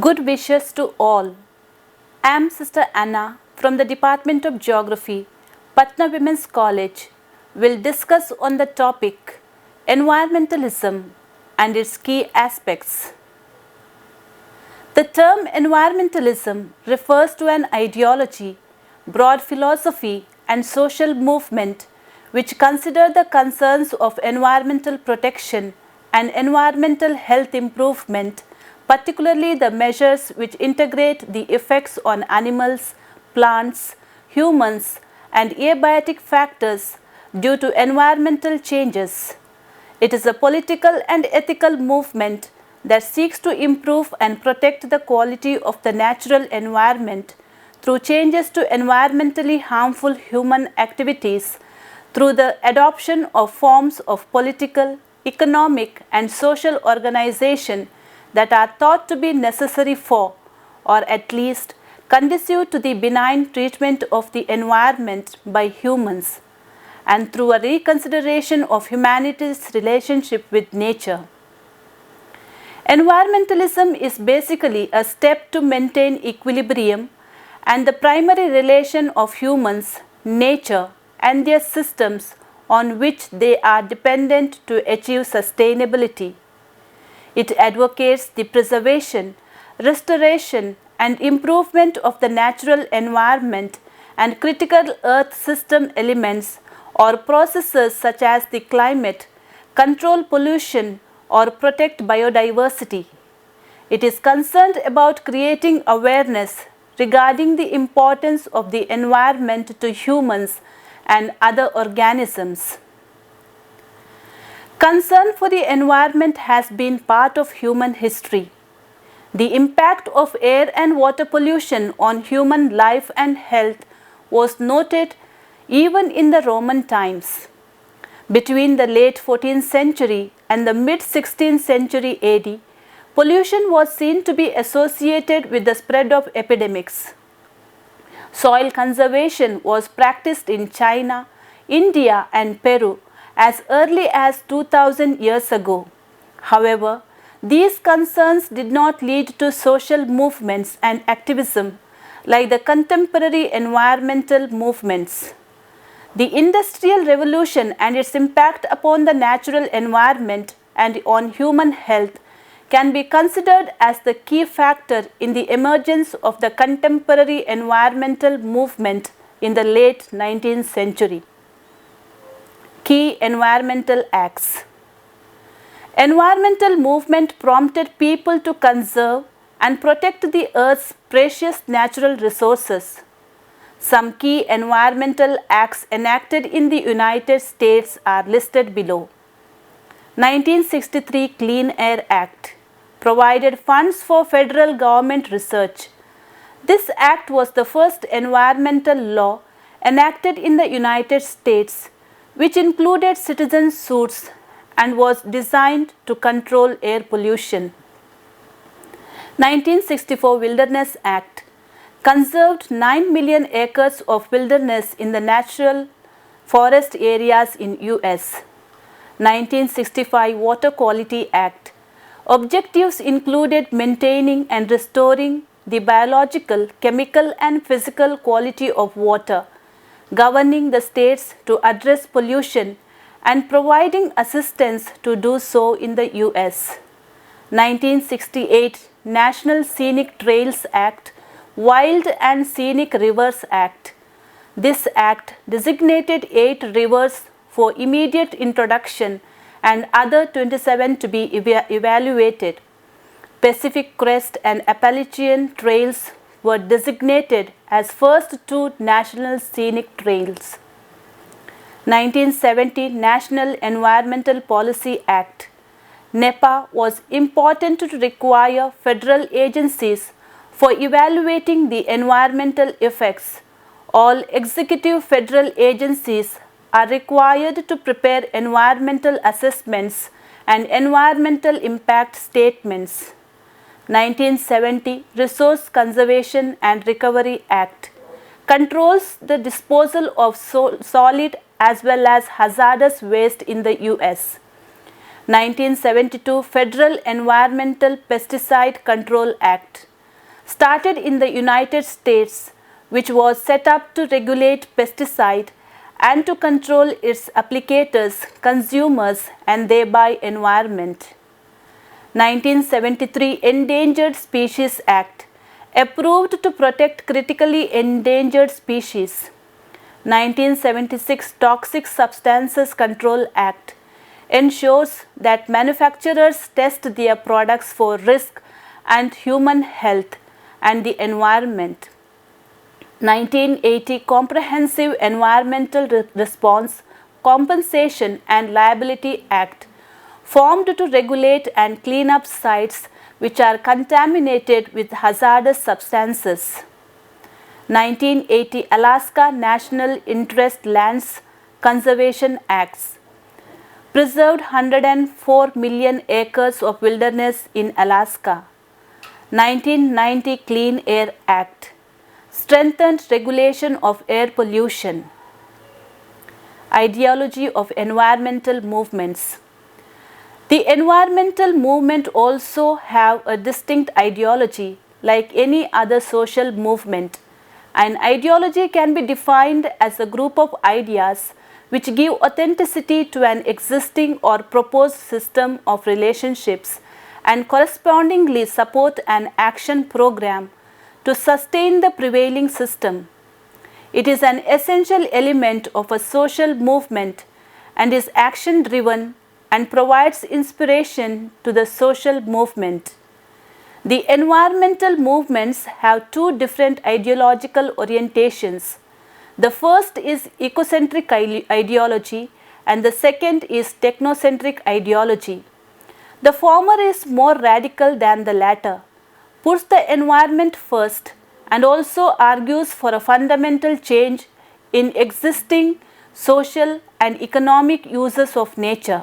Good wishes to all. I am Sister Anna from the Department of Geography, Patna Women's College. Will discuss on the topic Environmentalism and its key aspects. The term environmentalism refers to an ideology, broad philosophy and social movement which consider the concerns of environmental protection and environmental health improvement, particularly the measures which integrate the effects on animals, plants, humans and abiotic factors due to environmental changes. It is a political and ethical movement that seeks to improve and protect the quality of the natural environment through changes to environmentally harmful human activities through the adoption of forms of political, economic and social organization that are thought to be necessary for, or at least conducive to the benign treatment of the environment by humans, and through a reconsideration of humanity's relationship with nature. Environmentalism is basically a step to maintain equilibrium and the primary relation of humans, nature, and their systems on which they are dependent to achieve sustainability. It advocates the preservation, restoration, and improvement of the natural environment and critical earth system elements or processes such as the climate, control pollution, or protect biodiversity. It is concerned about creating awareness regarding the importance of the environment to humans and other organisms. Concern for the environment has been part of human history. The impact of air and water pollution on human life and health was noted even in the Roman times. Between the late 14th century and the mid-16th century AD, pollution was seen to be associated with the spread of epidemics. Soil conservation was practiced in China, India and Peru as early as 2000 years ago. However, these concerns did not lead to social movements and activism like the contemporary environmental movements. The Industrial Revolution and its impact upon the natural environment and on human health can be considered as the key factor in the emergence of the contemporary environmental movement in the late 19th century. Key environmental acts. Environmental movement prompted people to conserve and protect the earth's precious natural resources. Some key environmental acts enacted in the United States are listed below. 1963 Clean Air Act provided funds for federal government research. This act was the first environmental law enacted in the United States, which included citizen suits and was designed to control air pollution. 1964 Wilderness Act conserved 9 million acres of wilderness in the natural forest areas in US. 1965 Water Quality Act. Objectives included maintaining and restoring the biological, chemical and physical quality of water, governing the states to address pollution and providing assistance to do so in the US. 1968 National Scenic Trails Act, Wild and Scenic Rivers Act. This act designated 8 rivers for immediate introduction and other 27 to be evaluated. Pacific Crest and Appalachian Trails were designated as first 2 national scenic trails. 1970 National Environmental Policy Act. NEPA was important to require federal agencies for evaluating the environmental effects. All executive federal agencies are required to prepare environmental assessments and environmental impact statements. 1970 Resource Conservation and Recovery Act controls the disposal of solid as well as hazardous waste in the US. 1972 Federal Environmental Pesticide Control Act started in the United States, which was set up to regulate pesticide and to control its applicators, consumers, and thereby environment. 1973 Endangered Species Act approved to protect critically endangered species. 1976 Toxic Substances Control Act ensures that manufacturers test their products for risk and human health and the environment. 1980 Comprehensive Environmental Response, Compensation and Liability Act formed to regulate and clean up sites which are contaminated with hazardous substances. 1980 Alaska National Interest Lands Conservation Acts preserved 104 million acres of wilderness in Alaska. 1990 Clean Air Act strengthened regulation of air pollution. Ideology of environmental movements. The environmental movement also have a distinct ideology like any other social movement. An ideology can be defined as a group of ideas which give authenticity to an existing or proposed system of relationships and correspondingly support an action program to sustain the prevailing system. It is an essential element of a social movement and is action driven and provides inspiration to the social movement. The environmental movements have two different ideological orientations. The first is ecocentric ideology and the second is technocentric ideology. The former is more radical than the latter, puts the environment first, and also argues for a fundamental change in existing social and economic uses of nature.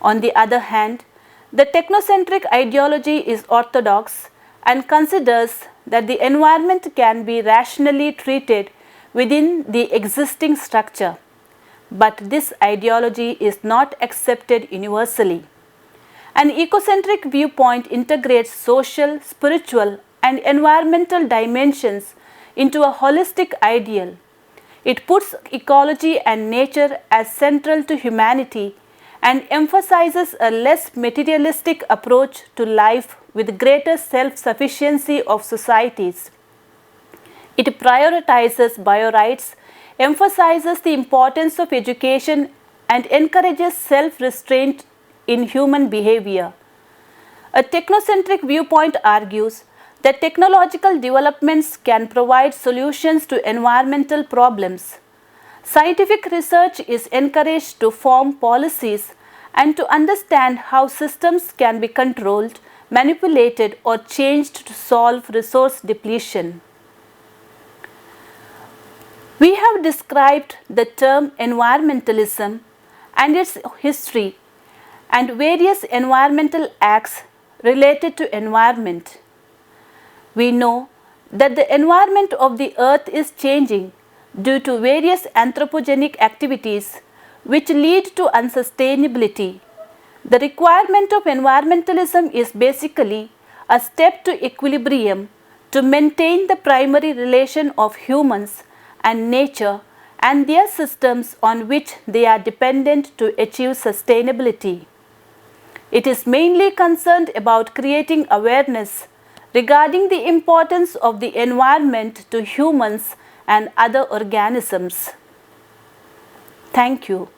On the other hand, the technocentric ideology is orthodox and considers that the environment can be rationally treated within the existing structure, but this ideology is not accepted universally. An ecocentric viewpoint integrates social, spiritual, and environmental dimensions into a holistic ideal. It puts ecology and nature as central to humanity and emphasizes a less materialistic approach to life with greater self-sufficiency of societies. It prioritizes biorights, emphasizes the importance of education, and encourages self-restraint in human behavior. A technocentric viewpoint argues that technological developments can provide solutions to environmental problems. Scientific research is encouraged to form policies and to understand how systems can be controlled, manipulated, or changed to solve resource depletion. We have described the term environmentalism and its history and various environmental acts related to environment. We know that the environment of the earth is changing due to various anthropogenic activities which lead to unsustainability. The requirement of environmentalism is basically a step to equilibrium to maintain the primary relation of humans and nature and their systems on which they are dependent to achieve sustainability. It is mainly concerned about creating awareness regarding the importance of the environment to humans and other organisms. Thank you.